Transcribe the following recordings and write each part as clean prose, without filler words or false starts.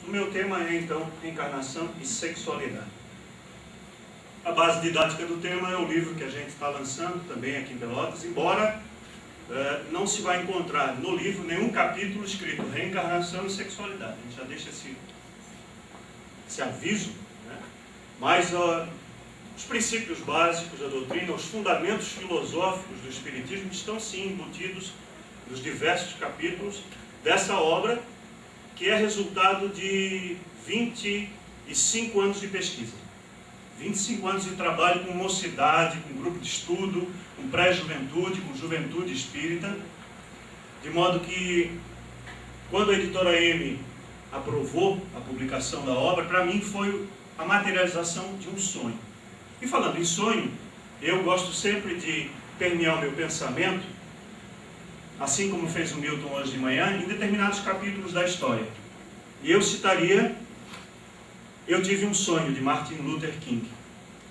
O meu tema é, então, reencarnação e sexualidade. A base didática do tema é o livro que a gente está lançando também aqui em Pelotas, embora não se vai encontrar no livro nenhum capítulo escrito reencarnação e sexualidade. A gente já deixa esse aviso, né? Mas os princípios básicos da doutrina, os fundamentos filosóficos do Espiritismo estão sim embutidos nos diversos capítulos dessa obra, que é resultado de 25 anos de pesquisa. 25 anos de trabalho com mocidade, com grupo de estudo, com pré-juventude, com juventude espírita, de modo que, quando a editora M aprovou a publicação da obra, para mim foi a materialização de um sonho. E falando em sonho, eu gosto sempre de permear o meu pensamento, assim como fez o Milton hoje de manhã, em determinados capítulos da história. E eu citaria Eu Tive um Sonho, de Martin Luther King.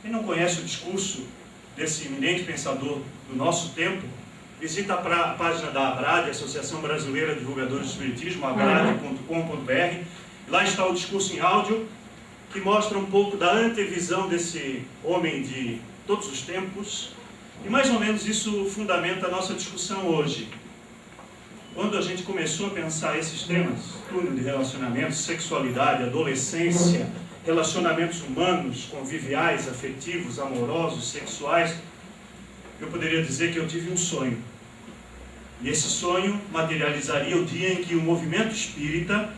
Quem não conhece o discurso desse eminente pensador do nosso tempo, visita a página da ABRAD, Associação Brasileira de Divulgadores do Espiritismo, abrad.com.br. Lá está o discurso em áudio, que mostra um pouco da antevisão desse homem de todos os tempos. E mais ou menos isso fundamenta a nossa discussão hoje. Quando a gente começou a pensar esses temas, túnel de relacionamento, sexualidade, adolescência, relacionamentos humanos, conviviais, afetivos, amorosos, sexuais, eu poderia dizer que eu tive um sonho. E esse sonho materializaria o dia em que o movimento espírita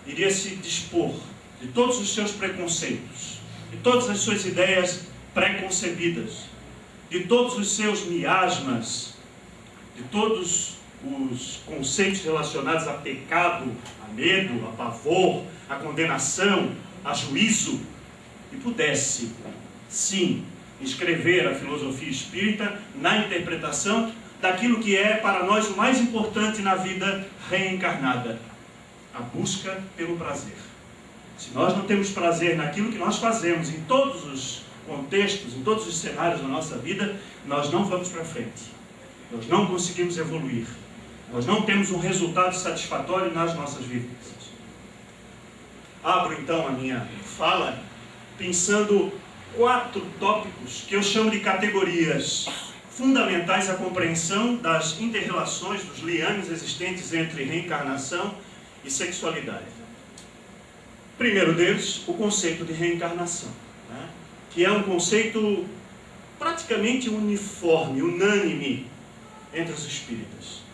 iria se dispor de todos os seus preconceitos, de todas as suas ideias preconcebidas, de todos os seus miasmas, de todos os conceitos relacionados a pecado, a medo, a pavor, a condenação, a juízo, e pudesse, sim, escrever a filosofia espírita na interpretação daquilo que é para nós o mais importante na vida reencarnada: a busca pelo prazer. Se nós não temos prazer naquilo que nós fazemos, em todos os contextos, em todos os cenários da nossa vida, nós não vamos para frente. Nós não conseguimos evoluir. Nós não temos um resultado satisfatório nas nossas vivências. Abro então a minha fala pensando 4 tópicos que eu chamo de categorias fundamentais à compreensão das inter-relações, dos liames existentes entre reencarnação e sexualidade. Primeiro deles, o conceito de reencarnação, né? Que é um conceito praticamente uniforme, unânime entre os espíritas.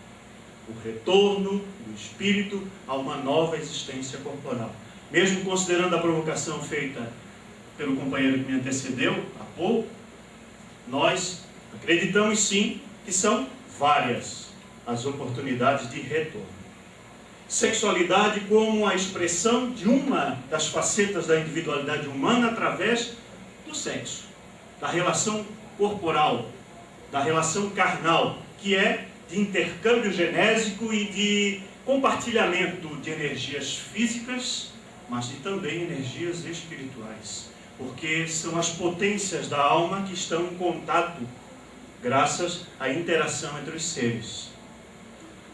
O retorno do espírito a uma nova existência corporal. Mesmo considerando a provocação feita pelo companheiro que me antecedeu há pouco, nós acreditamos sim que são várias as oportunidades de retorno. Sexualidade como a expressão de uma das facetas da individualidade humana através do sexo, da relação corporal, da relação carnal, que é de intercâmbio genésico e de compartilhamento de energias físicas, mas de também energias espirituais, porque são as potências da alma que estão em contato graças à interação entre os seres.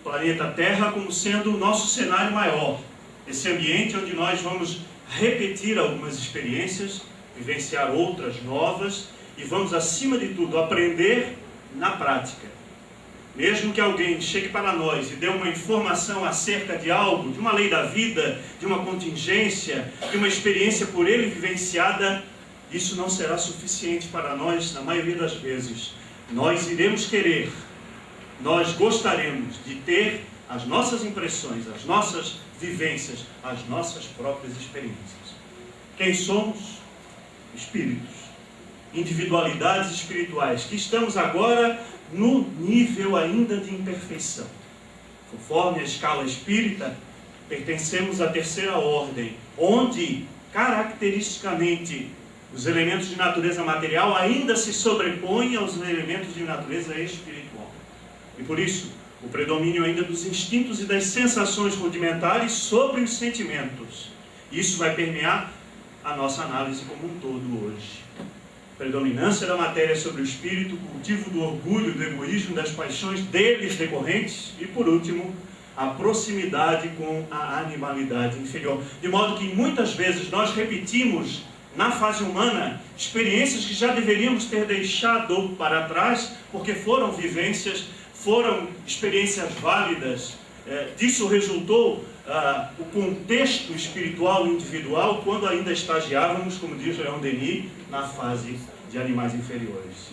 O planeta Terra como sendo o nosso cenário maior, esse ambiente onde nós vamos repetir algumas experiências, vivenciar outras novas e vamos, acima de tudo, aprender na prática. Mesmo que alguém chegue para nós e dê uma informação acerca de algo, de uma lei da vida, de uma contingência, de uma experiência por ele vivenciada, isso não será suficiente para nós, na maioria das vezes. Nós iremos querer, nós gostaremus de ter as nossas impressões, as nossas vivências, as nossas próprias experiências. Quem somos? Espíritos, individualidades espirituais, que estamos agora no nível ainda de imperfeição. Conforme a escala espírita, pertencemos à terceira ordem, onde, caracteristicamente, os elementos de natureza material ainda se sobrepõem aos elementos de natureza espiritual. E por isso, o predomínio ainda dos instintos e das sensações rudimentares sobre os sentimentos. Isso vai permear a nossa análise como um todo hoje. Predominância da matéria sobre o espírito, cultivo do orgulho, do egoísmo, das paixões deles decorrentes e, por último, a proximidade com a animalidade inferior. De modo que muitas vezes nós repetimos na fase humana experiências que já deveríamos ter deixado para trás, porque foram vivências, foram experiências válidas. Disso resultou o contexto espiritual individual quando ainda estagiávamos, como diz Leon Denis, na fase de animais inferiores.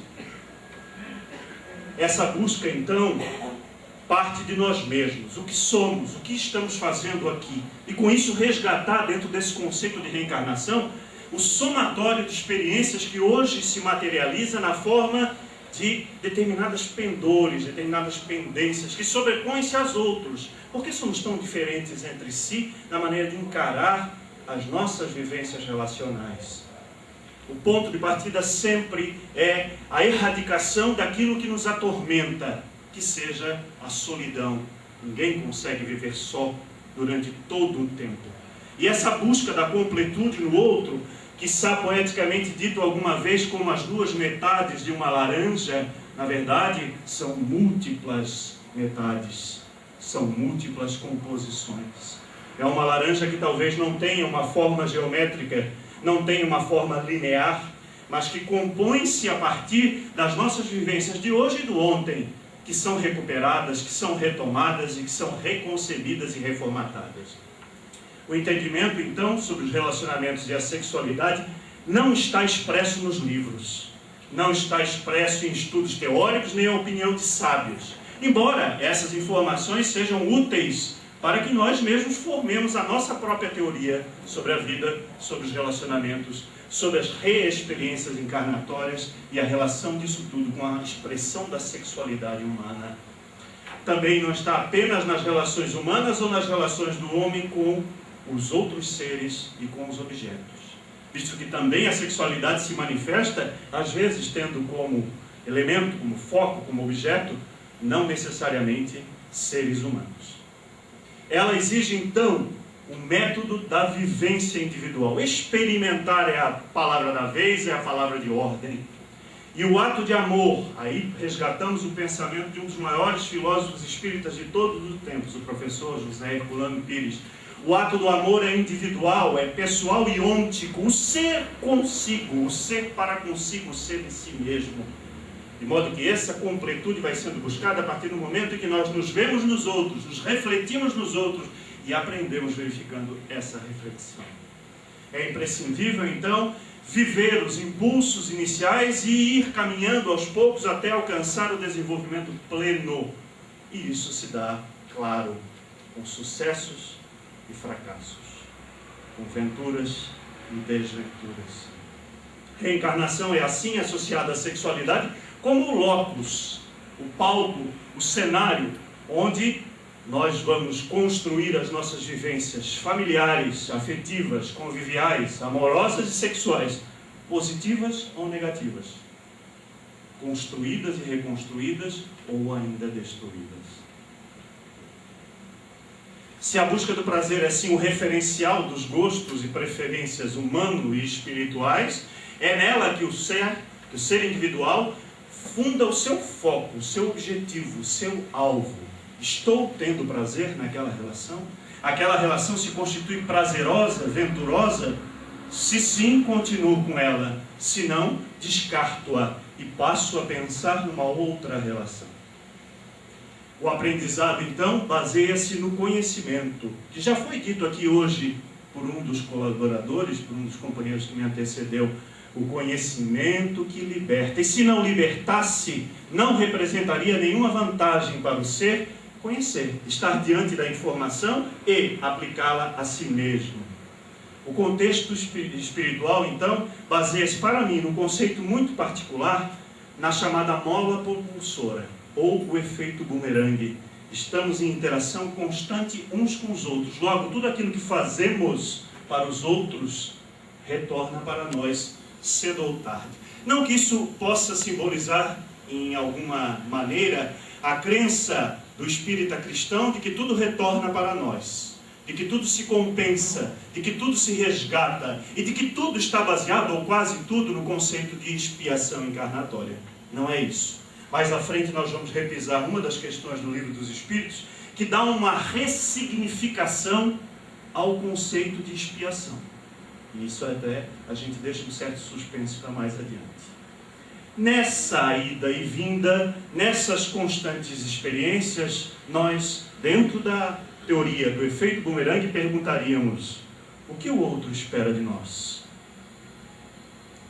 Essa busca, então, parte de nós mesmos, o que somos, o que estamos fazendo aqui. E com isso resgatar dentro desse conceito de reencarnação o somatório de experiências que hoje se materializa na forma de determinadas pendores, determinadas pendências que sobrepõem-se às outros. Por que somos tão diferentes entre si na maneira de encarar as nossas vivências relacionais? O ponto de partida sempre é a erradicação daquilo que nos atormenta, que seja a solidão. Ninguém consegue viver só durante todo o tempo. E essa busca da completude no outro, quiçá poeticamente dito alguma vez como as duas metades de uma laranja, na verdade são múltiplas metades, são múltiplas composições. É uma laranja que talvez não tenha uma forma geométrica, não tenha uma forma linear, mas que compõe-se a partir das nossas vivências de hoje e do ontem, que são recuperadas, que são retomadas e que são reconcebidas e reformatadas. O entendimento, então, sobre os relacionamentos e a sexualidade não está expresso nos livros, não está expresso em estudos teóricos nem em opinião de sábios, embora essas informações sejam úteis para que nós mesmos formemos a nossa própria teoria sobre a vida, sobre os relacionamentos, sobre as reexperiências encarnatórias e a relação disso tudo com a expressão da sexualidade humana. Também não está apenas nas relações humanas ou nas relações do homem com os outros seres e com os objetos, visto que também a sexualidade se manifesta, às vezes tendo como elemento, como foco, como objeto, não necessariamente seres humanos. Ela exige então um método da vivência individual. Experimentar é a palavra da vez, é a palavra de ordem. E o ato de amor, aí resgatamos o pensamento de um dos maiores filósofos espíritas de todos os tempos, o professor José Herculano Pires. O ato do amor é individual, é pessoal e ôntico, o ser consigo, o ser para consigo, o ser de si mesmo. De modo que essa completude vai sendo buscada a partir do momento em que nós nos vemos nos outros, nos refletimos nos outros e aprendemos verificando essa reflexão. É imprescindível, então, viver os impulsos iniciais e ir caminhando aos poucos até alcançar o desenvolvimento pleno. E isso se dá, claro, com sucessos e fracassos, com venturas e desventuras. Reencarnação é assim associada à sexualidade como o locus, o palco, o cenário onde nós vamos construir as nossas vivências familiares, afetivas, conviviais, amorosas e sexuais, positivas ou negativas, construídas e reconstruídas ou ainda destruídas. Se a busca do prazer é sim o referencial dos gostos e preferências humano e espirituais, é nela que o ser individual funda o seu foco, o seu objetivo, o seu alvo. Estou tendo prazer naquela relação? Aquela relação se constitui prazerosa, venturosa? Se sim, continuo com ela. Se não, descarto-a e passo a pensar numa outra relação. O aprendizado, então, baseia-se no conhecimento, que já foi dito aqui hoje por um dos colaboradores, por um dos companheiros que me antecedeu, o conhecimento que liberta. E se não libertasse, não representaria nenhuma vantagem para o ser conhecer, estar diante da informação e aplicá-la a si mesmo. O contexto espiritual, então, baseia-se para mim num conceito muito particular, na chamada mola propulsora, ou o efeito bumerangue. Estamos em interação constante uns com os outros. Logo, tudo aquilo que fazemos para os outros retorna para nós cedo ou tarde. Não que isso possa simbolizar, em alguma maneira, a crença do espírita cristão de que tudo retorna para nós, de que tudo se compensa, de que tudo se resgata e de que tudo está baseado, ou quase tudo, no conceito de expiação encarnatória. Não é isso. Mais à frente nós vamos repisar uma das questões do Livro dos Espíritos, que dá uma ressignificação ao conceito de expiação. E isso até a gente deixa um certo suspense para mais adiante. Nessa ida e vinda, nessas constantes experiências, nós, dentro da teoria do efeito bumerangue, perguntaríamos: o que o outro espera de nós?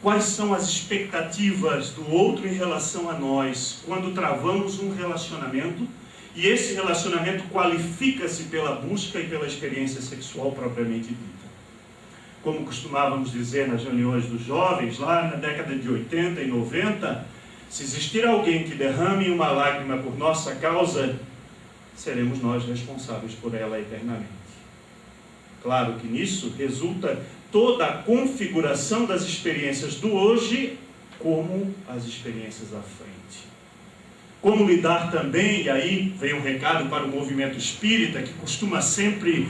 Quais são as expectativas do outro em relação a nós quando travamos um relacionamento e esse relacionamento qualifica-se pela busca e pela experiência sexual propriamente dita? Como costumávamos dizer nas reuniões dos jovens, lá na década de 80 e 90, se existir alguém que derrame uma lágrima por nossa causa, seremos nós responsáveis por ela eternamente. Claro que nisso resulta toda a configuração das experiências do hoje como as experiências à frente. Como lidar também, e aí vem um recado para o movimento espírita, que costuma sempre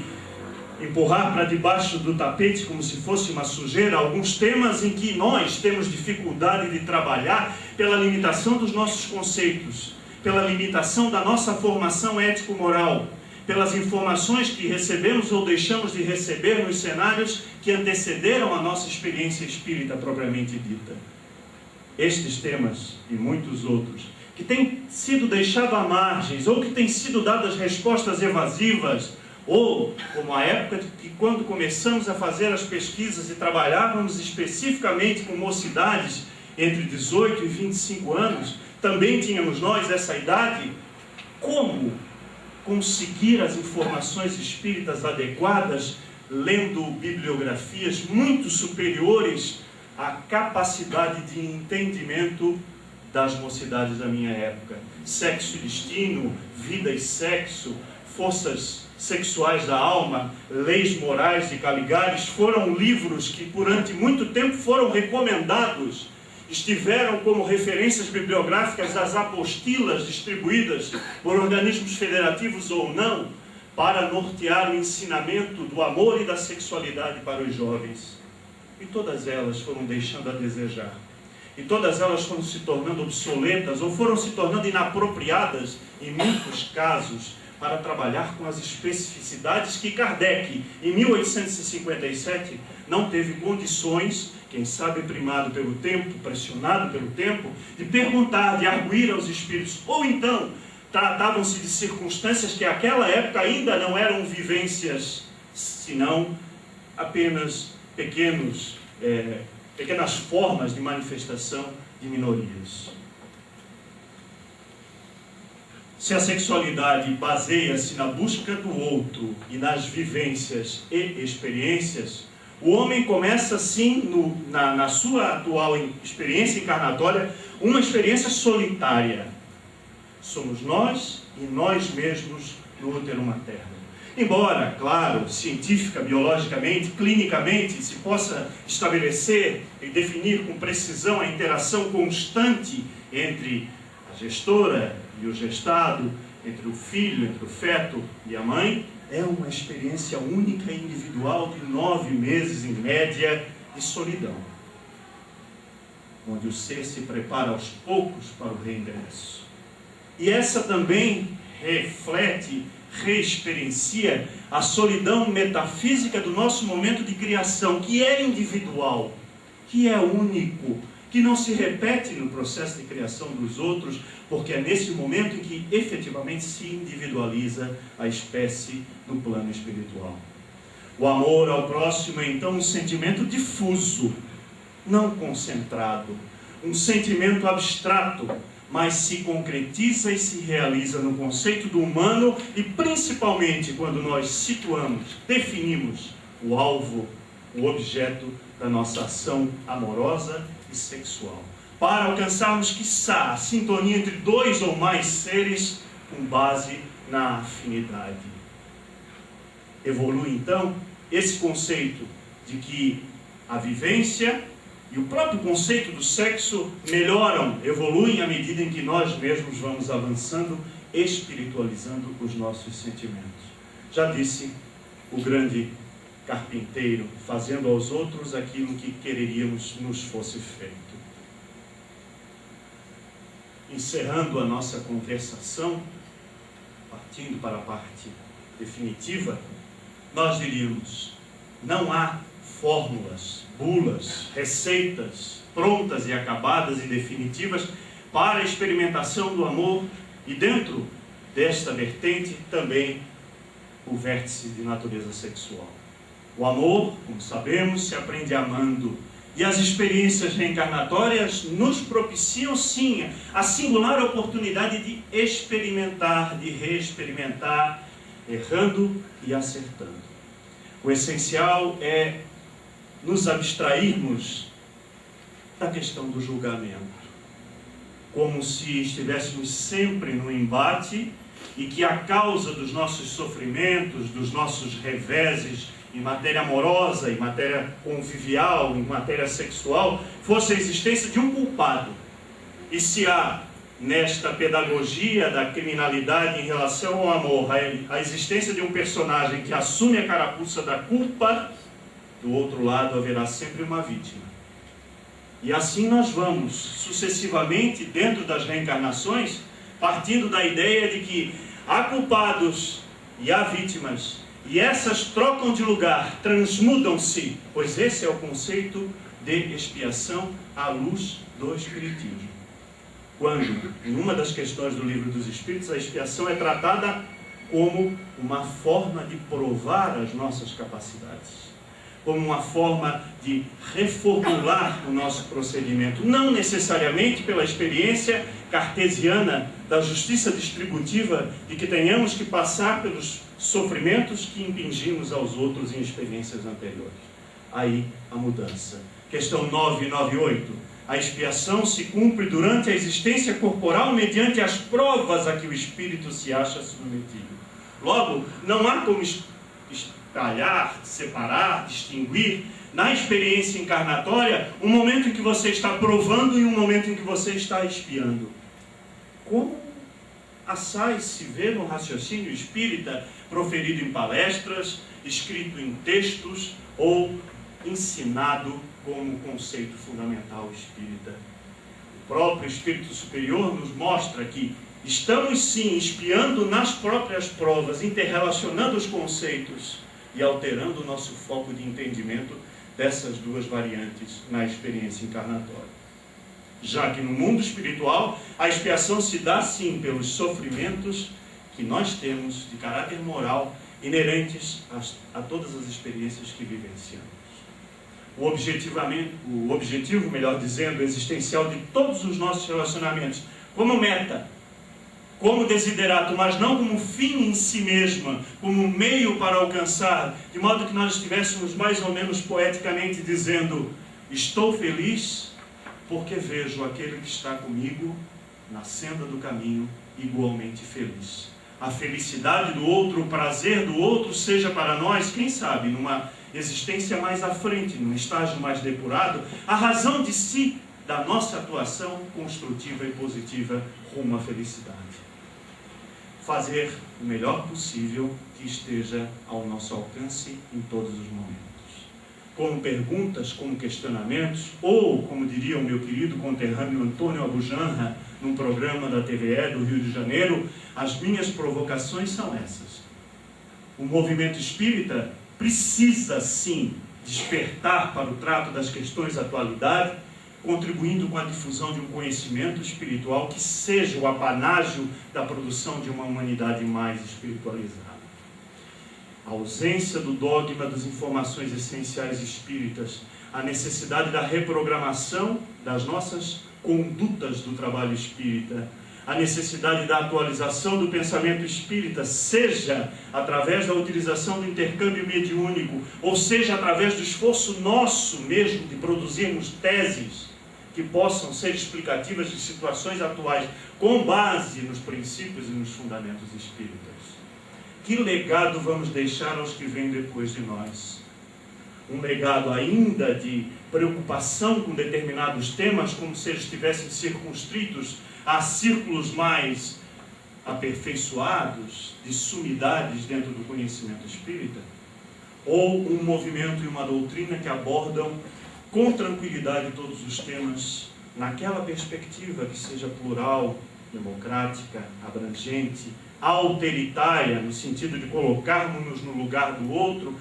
empurrar para debaixo do tapete como se fosse uma sujeira alguns temas em que nós temos dificuldade de trabalhar pela limitação dos nossos conceitos, pela limitação da nossa formação ético-moral, pelas informações que recebemos ou deixamos de receber nos cenários que antecederam a nossa experiência espírita propriamente dita. Estes temas e muitos outros, que têm sido deixados à margem, ou que têm sido dadas respostas evasivas, ou como a época que quando começamos a fazer as pesquisas e trabalhávamos especificamente com mocidades entre 18 e 25 anos, também tínhamos nós essa idade, como conseguir as informações espíritas adequadas, lendo bibliografias muito superiores à capacidade de entendimento das mocidades da minha época. Sexo e Destino, Vida e Sexo, Forças Sexuais da Alma, Leis Morais de Caligares, foram livros que durante muito tempo foram recomendados, estiveram como referências bibliográficas das apostilas distribuídas por organismos federativos ou não, para nortear o ensinamento do amor e da sexualidade para os jovens. E todas elas foram deixando a desejar. E todas elas foram se tornando obsoletas ou foram se tornando inapropriadas, em muitos casos, para trabalhar com as especificidades que Kardec, em 1857, não teve condições, quem sabe primado pelo tempo, pressionado pelo tempo, de perguntar, de arguir aos espíritos. Ou então, tratavam-se de circunstâncias que naquela época ainda não eram vivências, senão apenas pequenas formas de manifestação de minorias. Se a sexualidade baseia-se na busca do outro e nas vivências e experiências, o homem começa sim, na sua atual experiência encarnatória, uma experiência solitária. Somos nós e nós mesmos no útero materno. Embora, claro, científica, biologicamente, clinicamente, se possa estabelecer e definir com precisão a interação constante entre a gestora e o gestado, entre o filho, entre o feto e a mãe, é uma experiência única e individual de 9 meses, em média, de solidão, onde o ser se prepara aos poucos para o reingresso. E essa também reflete, reexperiencia a solidão metafísica do nosso momento de criação, que é individual, que é único, que não se repete no processo de criação dos outros, porque é nesse momento em que efetivamente se individualiza a espécie no plano espiritual. O amor ao próximo é então um sentimento difuso, não concentrado, um sentimento abstrato, mas se concretiza e se realiza no conceito do humano e principalmente quando nós situamos, definimos o alvo, o objeto da nossa ação amorosa e sexual, para alcançarmos, quiçá, a sintonia entre 2 ou mais seres com base na afinidade. Evolui então esse conceito de que a vivência e o próprio conceito do sexo melhoram, evoluem à medida em que nós mesmos vamos avançando, espiritualizando os nossos sentimentos. Já disse o grande carpinteiro, fazendo aos outros aquilo que quereríamos nos fosse feito. Encerrando a nossa conversação, partindo para a parte definitiva, nós diríamos: não há fórmulas, bulas, receitas prontas e acabadas e definitivas para a experimentação do amor, e dentro desta vertente também o vértice de natureza sexual. O amor, como sabemos, se aprende amando, e as experiências reencarnatórias nos propiciam sim a singular oportunidade de experimentar, de reexperimentar, errando e acertando. O essencial é nos abstrairmos da questão do julgamento, como se estivéssemos sempre no embate e que a causa dos nossos sofrimentos, dos nossos reveses em matéria amorosa, em matéria convivial, em matéria sexual, fosse a existência de um culpado. E se há nesta pedagogia da criminalidade em relação ao amor a existência de um personagem que assume a carapuça da culpa, do outro lado haverá sempre uma vítima. E assim nós vamos sucessivamente dentro das reencarnações, partindo da ideia de que há culpados e há vítimas, e essas trocam de lugar, transmudam-se, pois esse é o conceito de expiação à luz do Espiritismo. Quando, em uma das questões do Livro dos Espíritos, a expiação é tratada como uma forma de provar as nossas capacidades, como uma forma de reformular o nosso procedimento, não necessariamente pela experiência cartesiana da justiça distributiva, de que tenhamos que passar pelos sofrimentos que impingimos aos outros em experiências anteriores. Aí a mudança. Questão 998. A expiação se cumpre durante a existência corporal mediante as provas a que o espírito se acha submetido. Logo, não há como espalhar, separar, distinguir na experiência encarnatória um momento em que você está provando e um momento em que você está expiando. Como assaz se vê no raciocínio espírita proferido em palestras, escrito em textos ou ensinado como conceito fundamental espírita. O próprio Espírito Superior nos mostra que estamos sim espiando nas próprias provas, interrelacionando os conceitos e alterando o nosso foco de entendimento dessas duas variantes na experiência encarnatória. Já que no mundo espiritual, a expiação se dá sim pelos sofrimentos que nós temos de caráter moral inerentes a todas as experiências que vivenciamos. O objetivo, melhor dizendo, existencial de todos os nossos relacionamentos, como meta, como desiderato, mas não como fim em si mesma, como meio para alcançar, de modo que nós estivéssemos mais ou menos poeticamente dizendo: estou feliz porque vejo aquele que está comigo na senda do caminho igualmente feliz. A felicidade do outro, o prazer do outro, seja para nós, quem sabe, numa existência mais à frente, num estágio mais depurado, a razão de si da nossa atuação construtiva e positiva rumo à felicidade. Fazer o melhor possível que esteja ao nosso alcance em todos os momentos. Como perguntas, como questionamentos, ou, como diria o meu querido conterrâneo Antônio Abujanra, num programa da TVE do Rio de Janeiro, as minhas provocações são essas. O movimento espírita precisa, sim, despertar para o trato das questões da atualidade, contribuindo com a difusão de um conhecimento espiritual que seja o apanágio da produção de uma humanidade mais espiritualizada. A ausência do dogma das informações essenciais espíritas, a necessidade da reprogramação das nossas condutas do trabalho espírita, a necessidade da atualização do pensamento espírita, seja através da utilização do intercâmbio mediúnico, ou seja através do esforço nosso mesmo de produzirmos teses que possam ser explicativas de situações atuais, com base nos princípios e nos fundamentos espíritas. Que legado vamos deixar aos que vêm depois de nós? Um legado ainda de preocupação com determinados temas, como se eles estivessem circunscritos a círculos mais aperfeiçoados, de sumidades dentro do conhecimento espírita? Ou um movimento e uma doutrina que abordam com tranquilidade todos os temas, naquela perspectiva que seja plural, democrática, abrangente, autoritária, no sentido de colocarmos-nos no lugar do outro,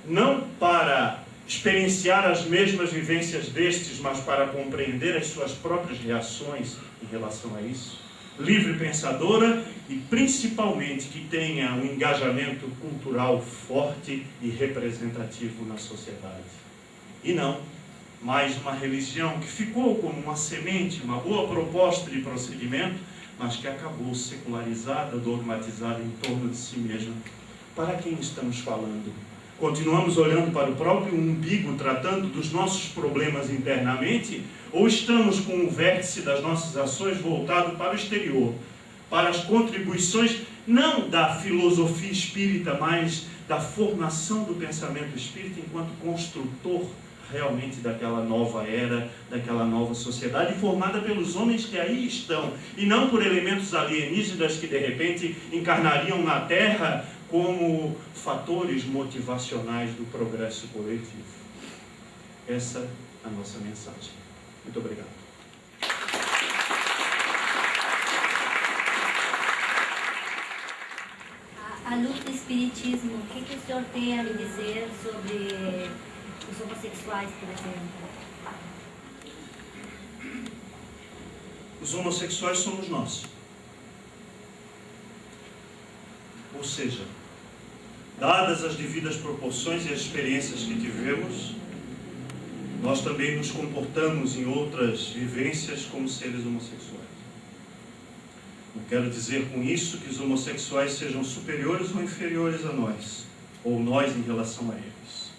não para experienciar as mesmas vivências destes, mas para compreender as suas próprias reações em relação a isso. Livre pensadora e principalmente que tenha um engajamento cultural forte e representativo na sociedade. E não mais uma religião que ficou como uma semente, uma boa proposta de procedimento, mas que acabou secularizada, dogmatizada em torno de si mesma. Para quem estamos falando? Continuamos olhando para o próprio umbigo, tratando dos nossos problemas internamente, ou estamos com o vértice das nossas ações voltado para o exterior, para as contribuições, não da filosofia espírita, mas da formação do pensamento espírita enquanto construtor realmente daquela nova era, daquela nova sociedade, formada pelos homens que aí estão, e não por elementos alienígenas que de repente encarnariam na Terra como fatores motivacionais do progresso coletivo. Essa é a nossa mensagem. Muito obrigado. A luz do Espiritismo, o que o senhor tem a me dizer sobre os homossexuais, por exemplo? Os homossexuais somos nós. Ou seja, dadas as devidas proporções e as experiências que tivemos, nós também nos comportamos em outras vivências como seres homossexuais. Não quero dizer com isso que os homossexuais sejam superiores ou inferiores a nós, ou nós em relação a eles.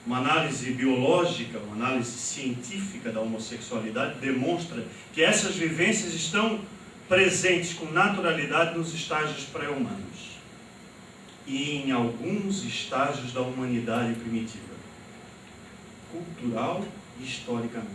Uma análise biológica, uma análise científica da homossexualidade demonstra que essas vivências estão presentes com naturalidade nos estágios pré-humanos e em alguns estágios da humanidade primitiva, cultural e historicamente.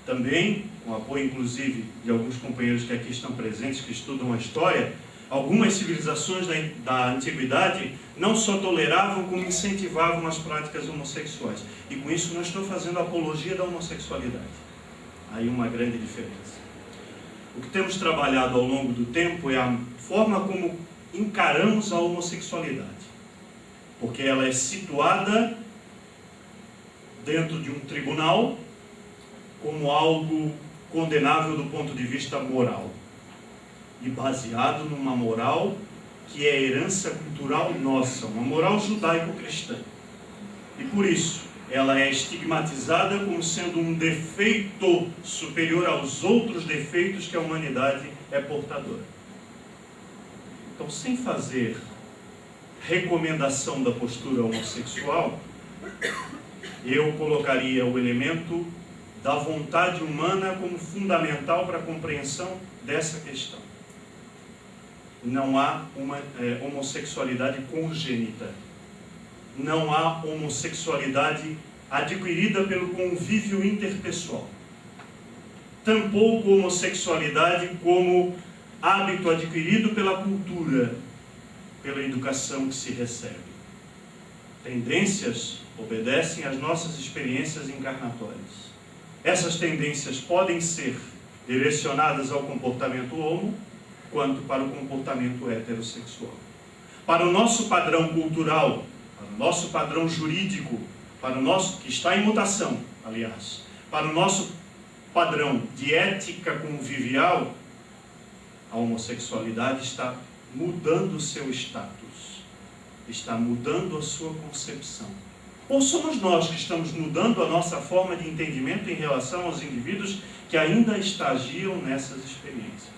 Também, com apoio inclusive de alguns companheiros que aqui estão presentes, que estudam a história, algumas civilizações da antiguidade não só toleravam, como incentivavam as práticas homossexuais. E com isso não estou fazendo apologia da homossexualidade. Aí uma grande diferença. O que temos trabalhado ao longo do tempo é a forma como encaramos a homossexualidade. Porque ela é situada dentro de um tribunal como algo condenável do ponto de vista moral. E baseado numa moral que é herança cultural nossa, uma moral judaico-cristã. E por isso, ela é estigmatizada como sendo um defeito superior aos outros defeitos que a humanidade é portadora. Então, sem fazer recomendação da postura homossexual, eu colocaria o elemento da vontade humana como fundamental para a compreensão dessa questão. Não há uma homossexualidade congênita. Não há homossexualidade adquirida pelo convívio interpessoal. Tampouco homossexualidade como hábito adquirido pela cultura, pela educação que se recebe. Tendências obedecem às nossas experiências encarnatórias. Essas tendências podem ser direcionadas ao comportamento homo, quanto para o comportamento heterossexual. Para o nosso padrão cultural, para o nosso padrão jurídico, para o nosso, que está em mutação, aliás, para o nosso padrão de ética convivial, a homossexualidade está mudando o seu status, está mudando a sua concepção. Ou somos nós que estamos mudando a nossa forma de entendimento em relação aos indivíduos que ainda estagiam nessas experiências?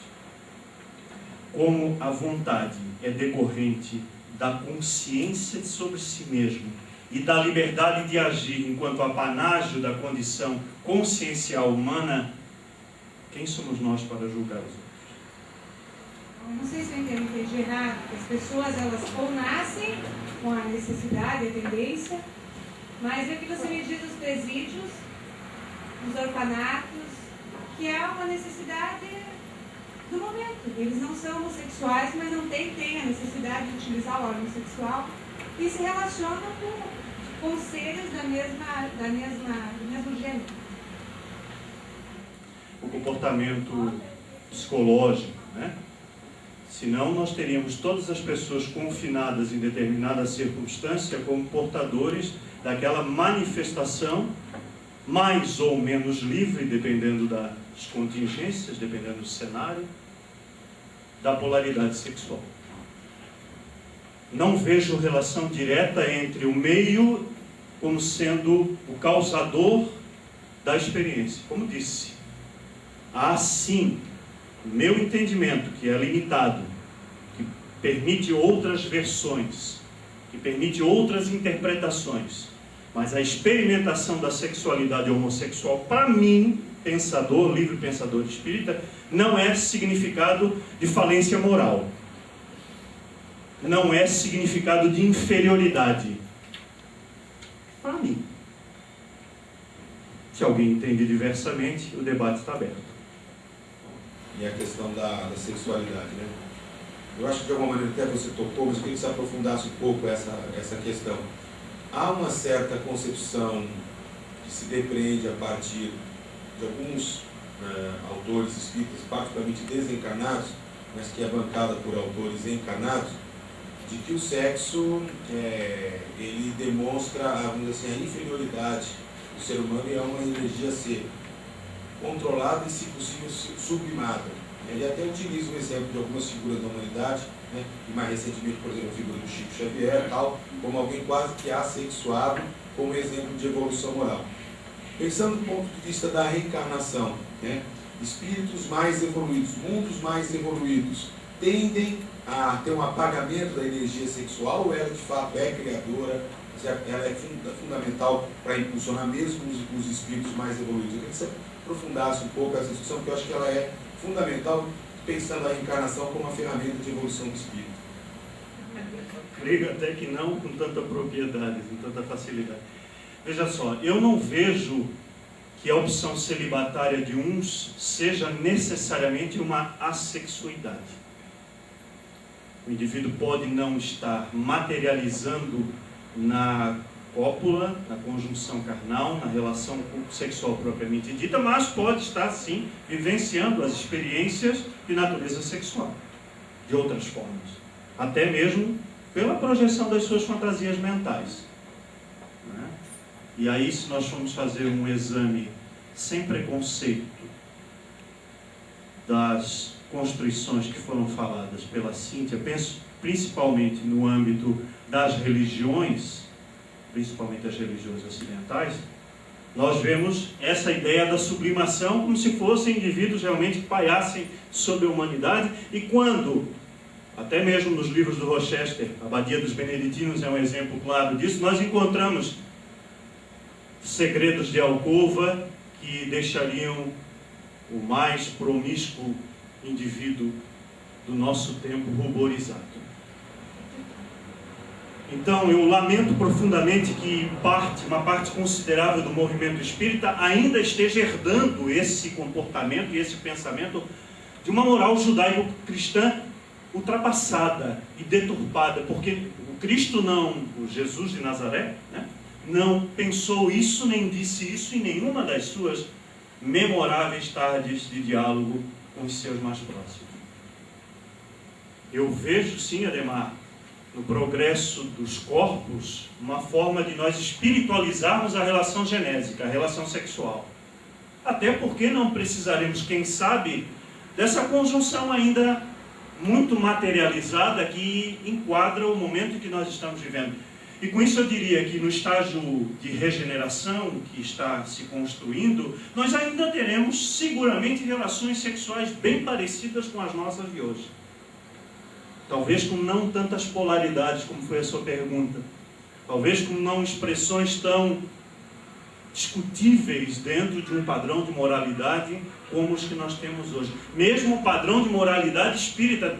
Como a vontade é decorrente da consciência sobre si mesmo e da liberdade de agir enquanto apanágio da condição consciencial humana, quem somos nós para julgar os outros? Não sei se eu entendi errado. As pessoas, elas ou nascem com a necessidade, a tendência, mas é que você me diz os presídios, os orfanatos, que é uma necessidade do momento. Eles não são homossexuais, mas não têm a necessidade de utilizar o órgão sexual e se relacionam com seres do mesmo gênero. O comportamento psicológico, né? Senão nós teríamos todas as pessoas confinadas em determinada circunstância como portadores daquela manifestação, mais ou menos livre, dependendo das contingências, dependendo do cenário, da polaridade sexual. Não vejo relação direta entre o meio como sendo o causador da experiência. Como disse, há sim, meu entendimento, que é limitado, que permite outras versões, que permite outras interpretações, mas a experimentação da sexualidade homossexual, para mim, pensador, livre pensador espírita, não é significado de falência moral. Não é significado de inferioridade. Para mim. Se alguém entende diversamente, o debate está aberto. E a questão da sexualidade, né? Eu acho que de alguma maneira até você tocou, mas eu queria que você aprofundasse um pouco essa questão. Há uma certa concepção que se depreende a partir de alguns autores espíritas, particularmente desencarnados, mas que é bancada por autores encarnados, de que o sexo ele demonstra, vamos dizer assim, a inferioridade do ser humano e é uma energia a ser controlada e, se possível, sublimada. Ele até utiliza o exemplo de algumas figuras da humanidade, né, e mais recentemente, por exemplo, a figura do Chico Xavier, tal, como alguém quase que assexuado, como exemplo de evolução moral. Pensando do ponto de vista da reencarnação, né, espíritos mais evoluídos, mundos mais evoluídos, tendem a ter um apagamento da energia sexual, ou ela de fato é criadora, ela é fundamental para impulsionar mesmo os espíritos mais evoluídos? Eu queria que você aprofundasse um pouco essa discussão, porque eu acho que ela é fundamental, pensando a reencarnação como uma ferramenta de evolução do espírito. Creio até que não com tanta propriedade, com tanta facilidade. Veja só, eu não vejo que a opção celibatária de uns seja necessariamente uma assexuidade. O indivíduo pode não estar materializando na cópula, na conjunção carnal, na relação sexual propriamente dita, mas pode estar, sim, vivenciando as experiências de natureza sexual, de outras formas. Até mesmo pela projeção das suas fantasias mentais. Né? E aí, se nós formos fazer um exame sem preconceito das construções que foram faladas pela Cíntia, penso principalmente no âmbito das religiões, principalmente as religiões ocidentais, nós vemos essa ideia da sublimação como se fossem indivíduos realmente que paiassem sobre a humanidade, e quando, até mesmo nos livros do Rochester, a Abadia dos Beneditinos é um exemplo claro disso, nós encontramos segredos de alcova que deixariam o mais promíscuo indivíduo do nosso tempo ruborizado. Então, eu lamento profundamente que uma parte considerável do movimento espírita ainda esteja herdando esse comportamento e esse pensamento de uma moral judaico-cristã ultrapassada e deturpada, porque o Cristo o Jesus de Nazaré, né, não pensou isso, nem disse isso em nenhuma das suas memoráveis tardes de diálogo com os seus mais próximos. Eu vejo sim, Ademar, no progresso dos corpos, uma forma de nós espiritualizarmos a relação genésica, a relação sexual. Até porque não precisaremos, quem sabe, dessa conjunção ainda muito materializada que enquadra o momento em que nós estamos vivendo. E com isso eu diria que no estágio de regeneração que está se construindo, nós ainda teremos seguramente relações sexuais bem parecidas com as nossas de hoje. Talvez com não tantas polaridades como foi a sua pergunta. Talvez com não expressões tão discutíveis dentro de um padrão de moralidade como os que nós temos hoje. Mesmo o padrão de moralidade espírita,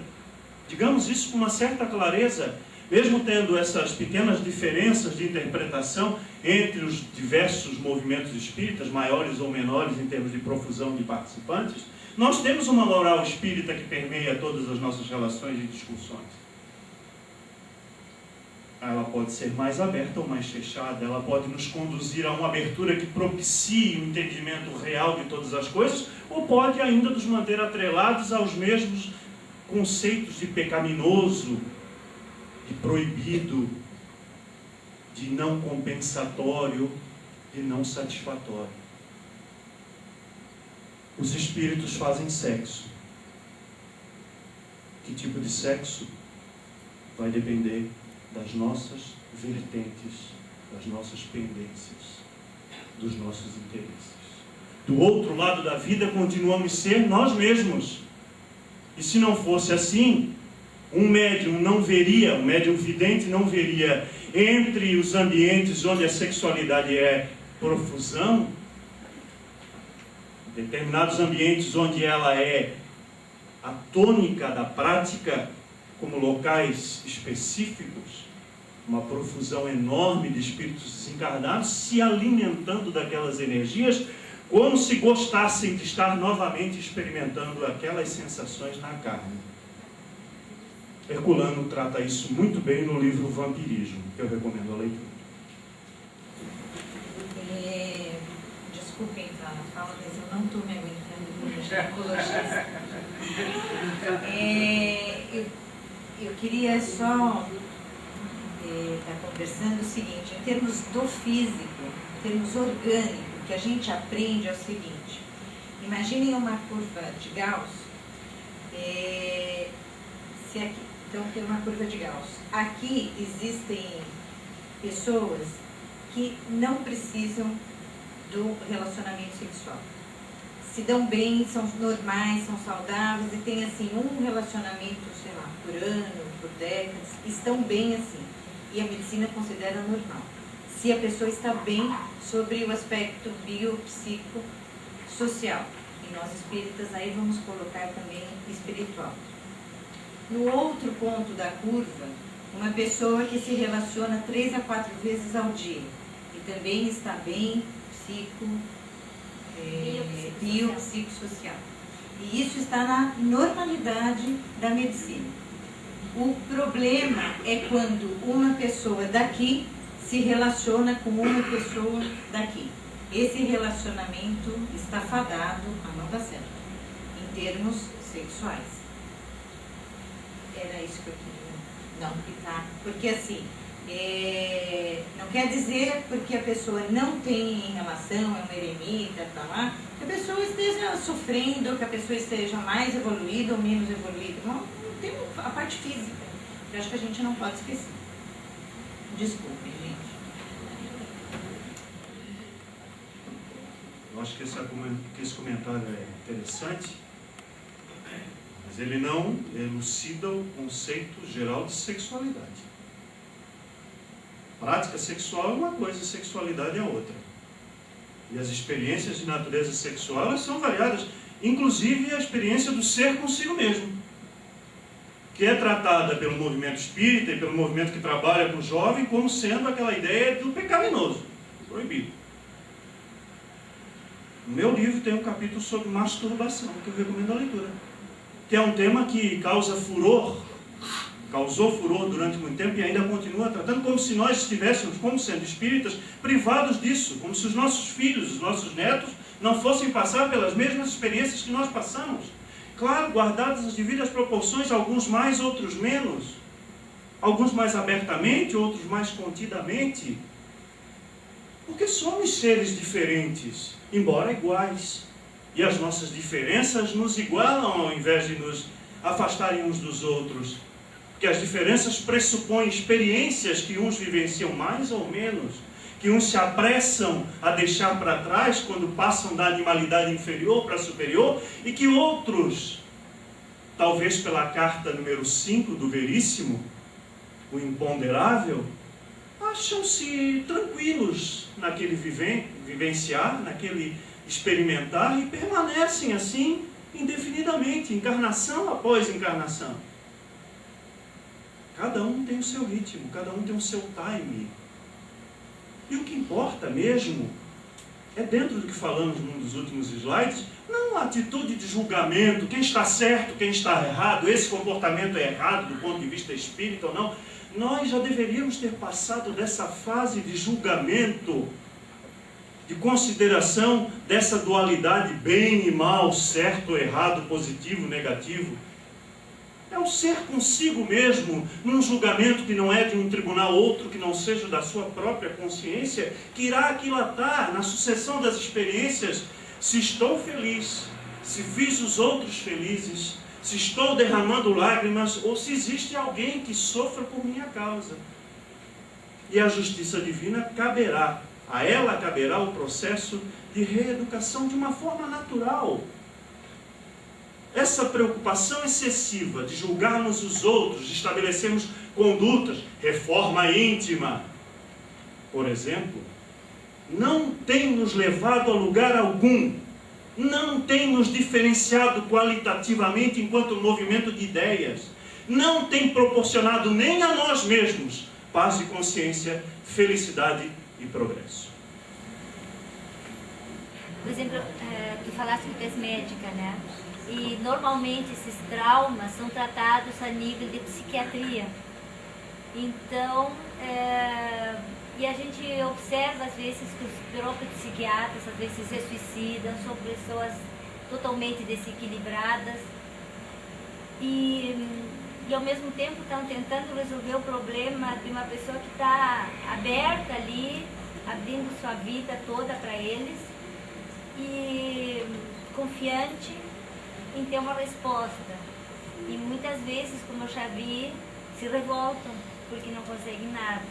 digamos isso com uma certa clareza, mesmo tendo essas pequenas diferenças de interpretação entre os diversos movimentos espíritas, maiores ou menores em termos de profusão de participantes, nós temos uma moral espírita que permeia todas as nossas relações e discussões. Ela pode ser mais aberta ou mais fechada, ela pode nos conduzir a uma abertura que propicie o entendimento real de todas as coisas, ou pode ainda nos manter atrelados aos mesmos conceitos de pecaminoso, de proibido, de não compensatório, de não satisfatório. Os espíritos fazem sexo. Que tipo de sexo? Vai depender das nossas vertentes, das nossas pendências, dos nossos interesses. Do outro lado da vida continuamos a ser nós mesmos. E se não fosse assim, um médium vidente não veria entre os ambientes onde a sexualidade é profusão, determinados ambientes onde ela é a tônica da prática, como locais específicos, uma profusão enorme de espíritos desencarnados se alimentando daquelas energias, como se gostassem de estar novamente experimentando aquelas sensações na carne. Herculano trata isso muito bem no livro Vampirismo, que eu recomendo a leitura. Desculpem entrar na fala, mas eu não estou me aguentando como ginecologista. Eu queria só estar conversando o seguinte, em termos do físico, em termos orgânicos, o que a gente aprende é o seguinte: imaginem uma curva de Gauss, então tem uma curva de Gauss. Aqui existem pessoas que não precisam do relacionamento sexual. Se dão bem, são normais, são saudáveis e têm assim um relacionamento, sei lá, por ano, por décadas, estão bem assim. E a medicina considera normal. Se a pessoa está bem sobre o aspecto biopsicossocial. E nós espíritas aí vamos colocar também espiritual. No outro ponto da curva, uma pessoa que se relaciona 3 a 4 vezes ao dia e também está bem biopsicossocial. E isso está na normalidade da medicina. O problema é quando uma pessoa daqui se relaciona com uma pessoa daqui. Esse relacionamento está fadado a não dar certo, em termos sexuais. Era isso que eu queria. Não, porque assim, não quer dizer porque a pessoa não tem relação, é uma eremita, tá lá, que a pessoa esteja sofrendo, que a pessoa esteja mais evoluída ou menos evoluída. Não tem a parte física, que eu acho que a gente não pode esquecer. Desculpem, gente. Eu acho que esse comentário é interessante, mas ele não elucida o conceito geral de sexualidade. Prática sexual é uma coisa, sexualidade é outra. E as experiências de natureza sexual, elas são variadas, inclusive a experiência do ser consigo mesmo, que é tratada pelo movimento espírita e pelo movimento que trabalha com o jovem como sendo aquela ideia do pecaminoso, proibido. No meu livro tem um capítulo sobre masturbação, que eu recomendo a leitura, que é um tema que causou furor durante muito tempo e ainda continua tratando, como se nós estivéssemos, como sendo espíritas, privados disso, como se os nossos filhos, os nossos netos, não fossem passar pelas mesmas experiências que nós passamos. Claro, guardadas as devidas proporções, alguns mais, outros menos, alguns mais abertamente, outros mais contidamente, porque somos seres diferentes, embora iguais, e as nossas diferenças nos igualam ao invés de nos afastarem uns dos outros, porque as diferenças pressupõem experiências que uns vivenciam mais ou menos, que uns se apressam a deixar para trás quando passam da animalidade inferior para superior, e que outros, talvez pela carta número 5 do Veríssimo, o imponderável, acham-se tranquilos naquele vivenciar, naquele experimentar, e permanecem assim indefinidamente, encarnação após encarnação. Cada um tem o seu ritmo, cada um tem o seu time. E o que importa mesmo é, dentro do que falamos num dos últimos slides, não a atitude de julgamento, quem está certo, quem está errado, esse comportamento é errado do ponto de vista espírita ou não. Nós já deveríamos ter passado dessa fase de julgamento, de consideração dessa dualidade bem e mal, certo, errado, positivo, negativo. É o ser consigo mesmo, num julgamento que não é de um tribunal outro, que não seja da sua própria consciência, que irá aquilatar na sucessão das experiências se estou feliz, se fiz os outros felizes, se estou derramando lágrimas ou se existe alguém que sofra por minha causa. E a justiça divina caberá, a ela caberá o processo de reeducação de uma forma natural. Essa preocupação excessiva de julgarmos os outros, de estabelecermos condutas, reforma íntima, por exemplo, não tem nos levado a lugar algum, não tem nos diferenciado qualitativamente enquanto movimento de ideias, não tem proporcionado nem a nós mesmos paz de consciência, felicidade e progresso. Por exemplo, tu falaste que tu és médica, né? E normalmente esses traumas são tratados a nível de psiquiatria. Então, e a gente observa às vezes que os próprios psiquiatras às vezes se suicidam, são pessoas totalmente desequilibradas e ao mesmo tempo estão tentando resolver o problema de uma pessoa que está aberta ali, abrindo sua vida toda para eles e confiante em ter uma resposta. E muitas vezes, como eu já vi, se revoltam porque não conseguem nada.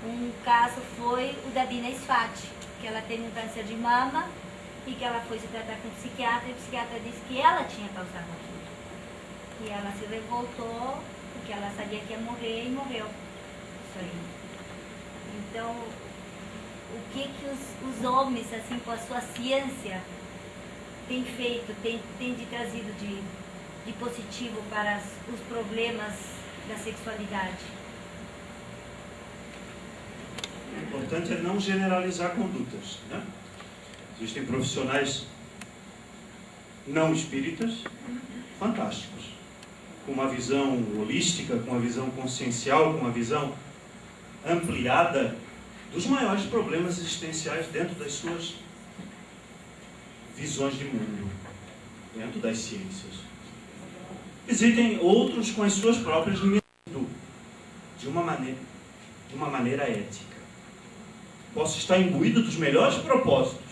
Um caso foi o da Dina Sfati, que ela teve um câncer de mama e que ela foi se tratar com um psiquiatra e o psiquiatra disse que ela tinha causado aquilo. E ela se revoltou porque ela sabia que ia morrer e morreu. Isso aí. Então, o que os homens, assim, com a sua ciência, têm feito, têm trazido de positivo para os problemas da sexualidade? O importante é não generalizar condutas, né? Existem profissionais não espíritas fantásticos, com uma visão holística, com uma visão consciencial, com uma visão ampliada dos maiores problemas existenciais dentro das suas visões de mundo, dentro das ciências. Existem outros com as suas próprias limitações, de uma maneira ética. Posso estar imbuído dos melhores propósitos,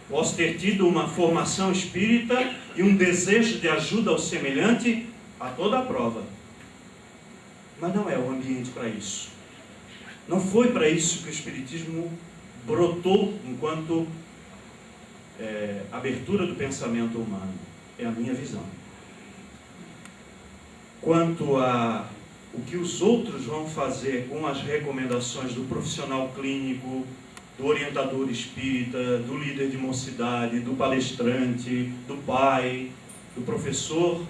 posso ter tido uma formação espírita e um desejo de ajuda ao semelhante a toda a prova, mas não é o ambiente para isso. Não foi para isso que o Espiritismo brotou enquanto abertura do pensamento humano. É a minha visão. Quanto a o que os outros vão fazer com as recomendações do profissional clínico, do orientador espírita, do líder de mocidade, do palestrante, do pai, do professor,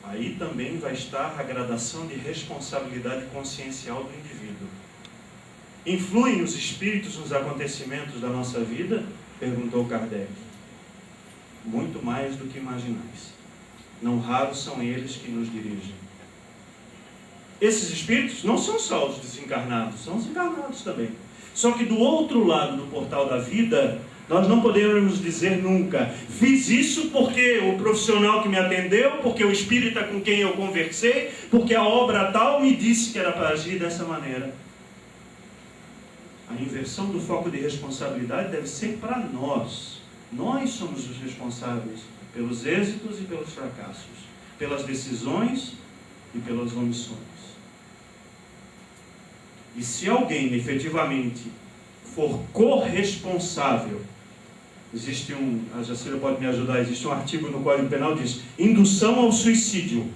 aí também vai estar a gradação de responsabilidade consciencial do indivíduo. Influem os espíritos nos acontecimentos da nossa vida? Perguntou Kardec. Muito mais do que imaginais. Não raros são eles que nos dirigem. Esses espíritos não são só os desencarnados, são os encarnados também. Só que do outro lado do portal da vida, nós não podemos dizer nunca, fiz isso porque o profissional que me atendeu, porque o espírita com quem eu conversei, porque a obra tal me disse que era para agir dessa maneira. A inversão do foco de responsabilidade deve ser para nós. Nós somos os responsáveis pelos êxitos e pelos fracassos, pelas decisões e pelas omissões. E se alguém efetivamente for corresponsável, existe a Jacira pode me ajudar, existe um artigo no Código Penal que diz indução ao suicídio.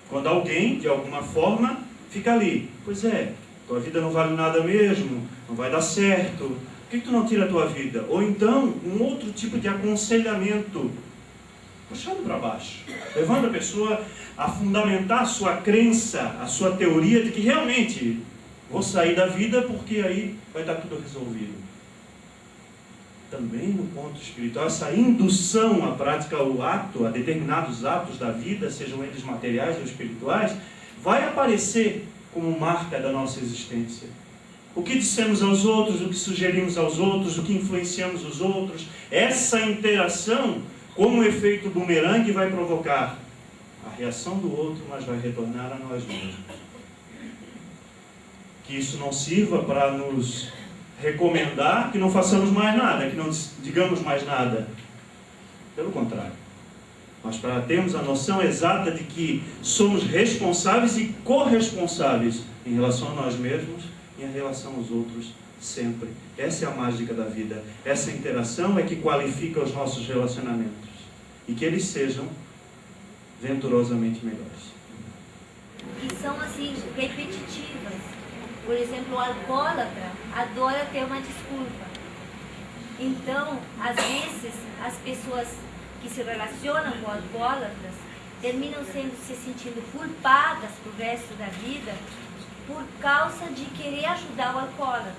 Quando alguém, de alguma forma, fica ali, pois é, tua vida não vale nada mesmo, não vai dar certo, por que tu não tira a tua vida? Ou então, um outro tipo de aconselhamento, puxando para baixo, levando a pessoa a fundamentar a sua crença, a sua teoria de que realmente vou sair da vida porque aí vai estar tudo resolvido. Também no ponto espiritual, essa indução à prática, ao ato, a determinados atos da vida, sejam eles materiais ou espirituais, vai aparecer como marca da nossa existência. O que dissemos aos outros, o que sugerimos aos outros, o que influenciamos os outros, essa interação como efeito bumerangue, vai provocar a reação do outro, mas vai retornar a nós mesmos. Que isso não sirva para nos recomendar que não façamos mais nada, que não digamos mais nada. Pelo contrário. Mas para termos a noção exata de que somos responsáveis e corresponsáveis em relação a nós mesmos e em relação aos outros sempre. Essa é a mágica da vida. Essa interação é que qualifica os nossos relacionamentos. E que eles sejam venturosamente melhores. E são assim, repetitivas. Por exemplo, o alcoólatra adora ter uma desculpa. Então, às vezes, as pessoas que se relacionam com alcoólatras terminam se sentindo culpadas pro resto da vida por causa de querer ajudar o alcoólatra.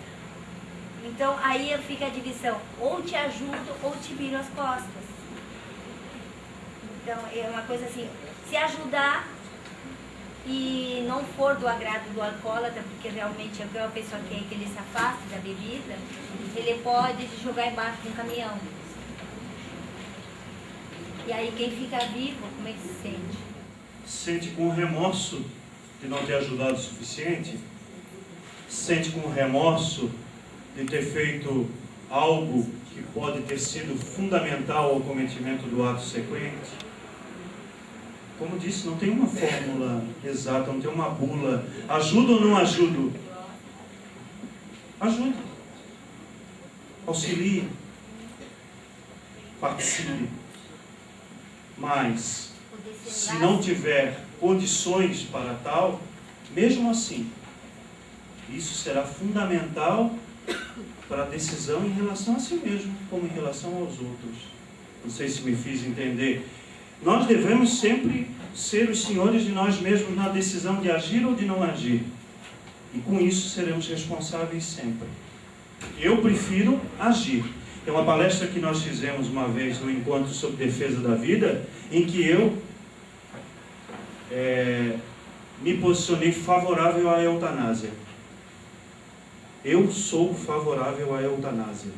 Então, aí fica a divisão, ou te ajudo ou te viro as costas. Então, é uma coisa assim, se ajudar e não for do agrado do alcoólatra, porque realmente é o que a pessoa quer que ele se afaste da bebida, ele pode jogar embaixo de um caminhão. E aí quem fica vivo, como é que se sente? Sente com remorso de não ter ajudado o suficiente? Sente com remorso de ter feito algo que pode ter sido fundamental ao cometimento do ato sequente? Como disse, não tem uma fórmula exata, não tem uma bula. Ajudo ou não ajudo? Ajude. Auxilie. Participe. Mas, se não tiver condições para tal, mesmo assim, isso será fundamental para a decisão em relação a si mesmo, como em relação aos outros. Não sei se me fiz entender. Nós devemos sempre ser os senhores de nós mesmos na decisão de agir ou de não agir. E com isso seremos responsáveis sempre. Eu prefiro agir. É uma palestra que nós fizemos uma vez no encontro sobre defesa da vida, em que eu me posicionei favorável à eutanásia. Eu sou favorável à eutanásia.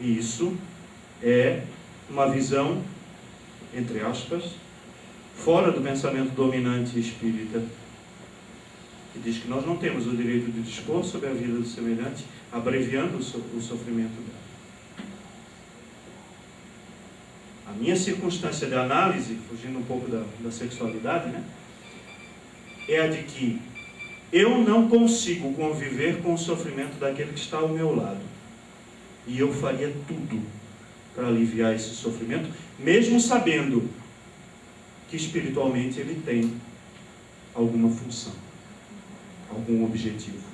E isso é uma visão, entre aspas, fora do pensamento dominante espírita, que diz que nós não temos o direito de dispor sobre a vida do semelhante, abreviando o sofrimento dela. A minha circunstância de análise, fugindo um pouco da sexualidade, né, é a de que eu não consigo conviver com o sofrimento daquele que está ao meu lado. E eu faria tudo para aliviar esse sofrimento, mesmo sabendo que espiritualmente ele tem alguma função, algum objetivo.